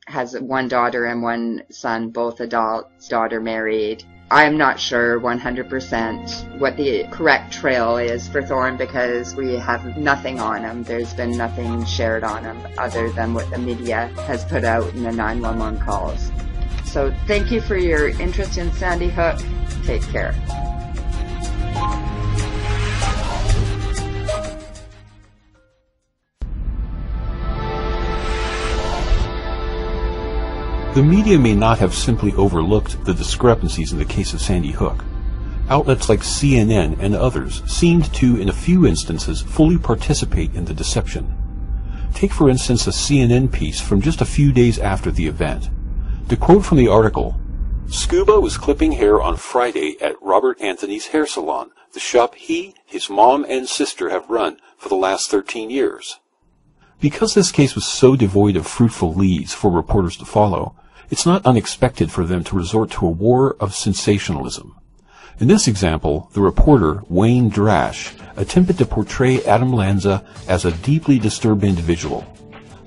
has one daughter and one son, both adults, daughter married. I'm not sure 100% what the correct trail is for Thorne because we have nothing on him. There's been nothing shared on him other than what the media has put out in the 911 calls. So thank you for your interest in Sandy Hook. Take care. The media may not have simply overlooked the discrepancies in the case of Sandy Hook. Outlets like CNN and others seemed to, in a few instances, fully participate in the deception. Take, for instance, a CNN piece from just a few days after the event. To quote from the article, "Scuba was clipping hair on Friday at Robert Anthony's hair salon, the shop he, his mom, and sister have run for the last 13 years. Because this case was so devoid of fruitful leads for reporters to follow, it's not unexpected for them to resort to a war of sensationalism. In this example, the reporter, Wayne Drash, attempted to portray Adam Lanza as a deeply disturbed individual.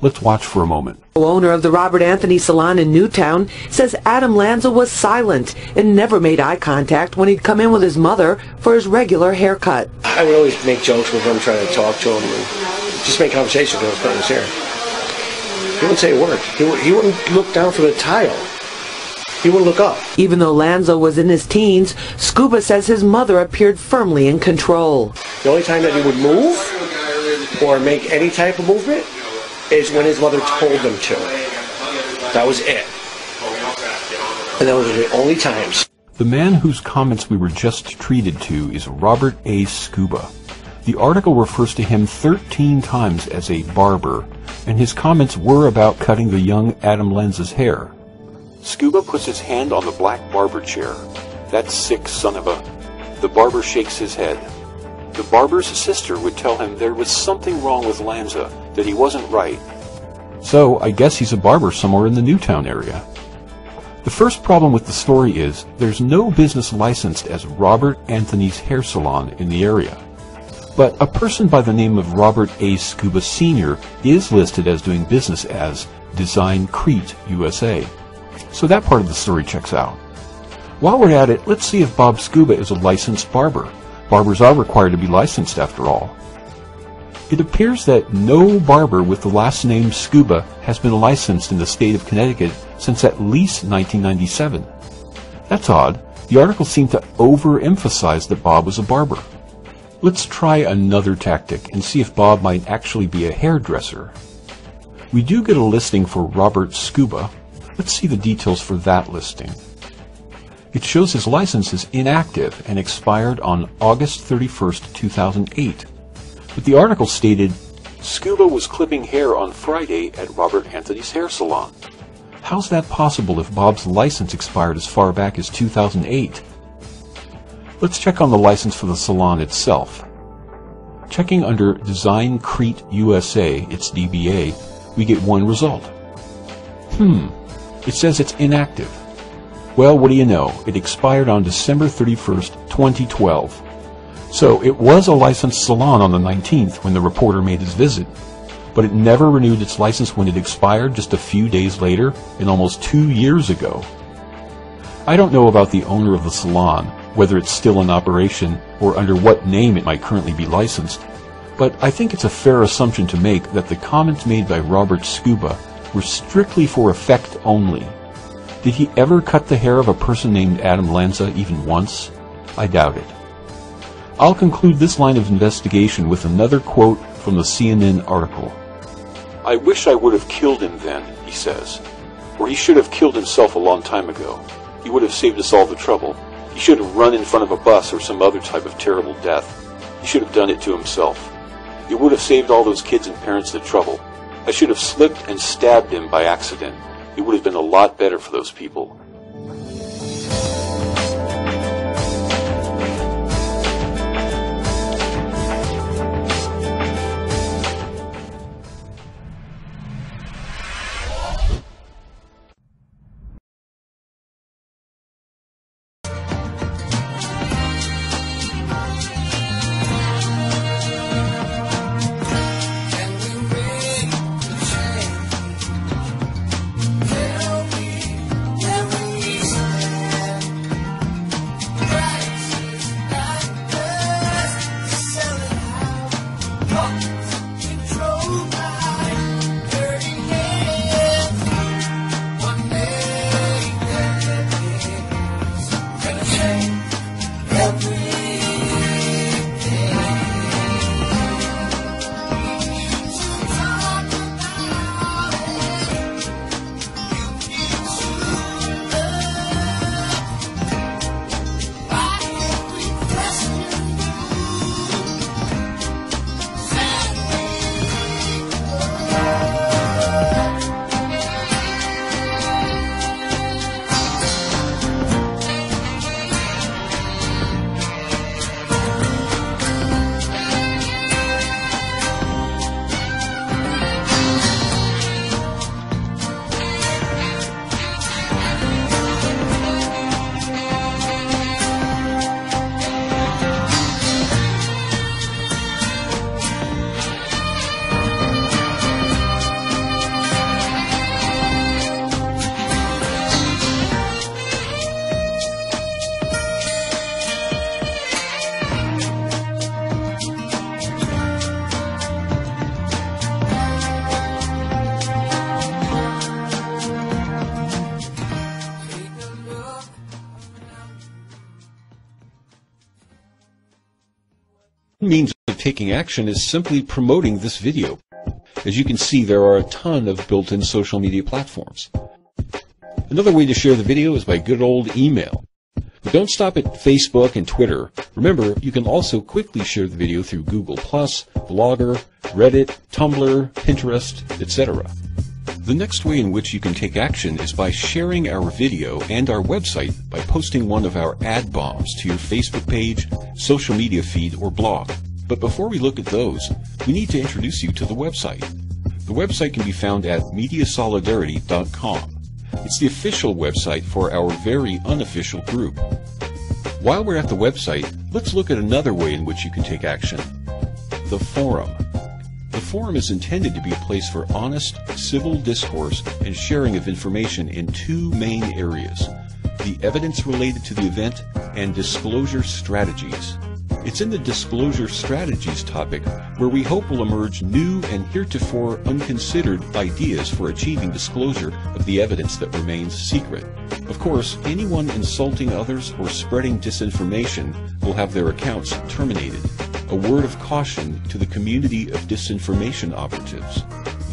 Let's watch for a moment. The owner of the Robert Anthony Salon in Newtown says Adam Lanza was silent and never made eye contact when he'd come in with his mother for his regular haircut. I would always make jokes with him, trying to talk to him, and just make conversation with him cutting his hair. He wouldn't say a word. He wouldn't look down from the tile. He wouldn't look up. Even though Lanza was in his teens, Scuba says his mother appeared firmly in control. The only time that he would move or make any type of movement is when his mother told him to. That was it. And those were the only times. The man whose comments we were just treated to is Robert A. Scuba. The article refers to him 13 times as a barber, and his comments were about cutting the young Adam Lanza's hair. Scuba puts his hand on the black barber chair. That sick son of a... The barber shakes his head. The barber's sister would tell him there was something wrong with Lanza, that he wasn't right. So, I guess he's a barber somewhere in the Newtown area. The first problem with the story is, there's no business licensed as Robert Anthony's hair salon in the area. But a person by the name of Robert A. Scuba Sr. is listed as doing business as Design Crete, USA. So that part of the story checks out. While we're at it, let's see if Bob Scuba is a licensed barber. Barbers are required to be licensed after all. It appears that no barber with the last name Scuba has been licensed in the state of Connecticut since at least 1997. That's odd. The article seemed to overemphasize that Bob was a barber. Let's try another tactic and see if Bob might actually be a hairdresser. We do get a listing for Robert Scuba. Let's see the details for that listing. It shows his license is inactive and expired on August 31st, 2008. But the article stated, Scuba was clipping hair on Friday at Robert Anthony's hair salon. How's that possible if Bob's license expired as far back as 2008? Let's check on the license for the salon itself. Checking under Design Crete USA, its DBA, we get one result. It says it's inactive. Well, what do you know? It expired on December 31st, 2012. So it was a licensed salon on the 19th when the reporter made his visit, but it never renewed its license when it expired just a few days later and almost 2 years ago. I don't know about the owner of the salon, whether it's still in operation or under what name it might currently be licensed, but I think it's a fair assumption to make that the comments made by Robert Scuba were strictly for effect only. Did he ever cut the hair of a person named Adam Lanza even once? I doubt it. I'll conclude this line of investigation with another quote from the CNN article. I wish I would have killed him then, he says. Or he should have killed himself a long time ago. He would have saved us all the trouble. He should have run in front of a bus or some other type of terrible death. He should have done it to himself. It would have saved all those kids and parents the trouble. I should have slipped and stabbed him by accident. It would have been a lot better for those people. means of taking action is simply promoting this video. As you can see, there are a ton of built-in social media platforms. Another way to share the video is by good old email. But don't stop at Facebook and Twitter. Remember, you can also quickly share the video through Google+, Blogger, Reddit, Tumblr, Pinterest, etc. The next way in which you can take action is by sharing our video and our website by posting one of our ad bombs to your Facebook page, social media feed, or blog. But before we look at those, we need to introduce you to the website. The website can be found at mediasolidarity.com. It's the official website for our very unofficial group. While we're at the website, let's look at another way in which you can take action. The forum. The forum is intended to be a place for honest, civil discourse and sharing of information in two main areas: the evidence related to the event and disclosure strategies. It's in the disclosure strategies topic where we hope will emerge new and heretofore unconsidered ideas for achieving disclosure of the evidence that remains secret. Of course, anyone insulting others or spreading disinformation will have their accounts terminated. A word of caution to the community of disinformation operatives.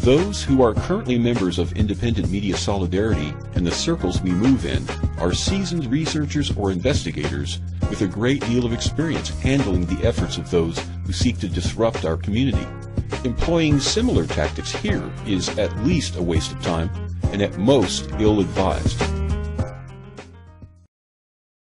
Those who are currently members of Independent Media Solidarity and the circles we move in are seasoned researchers or investigators with a great deal of experience handling the efforts of those who seek to disrupt our community. Employing similar tactics here is at least a waste of time and at most ill-advised.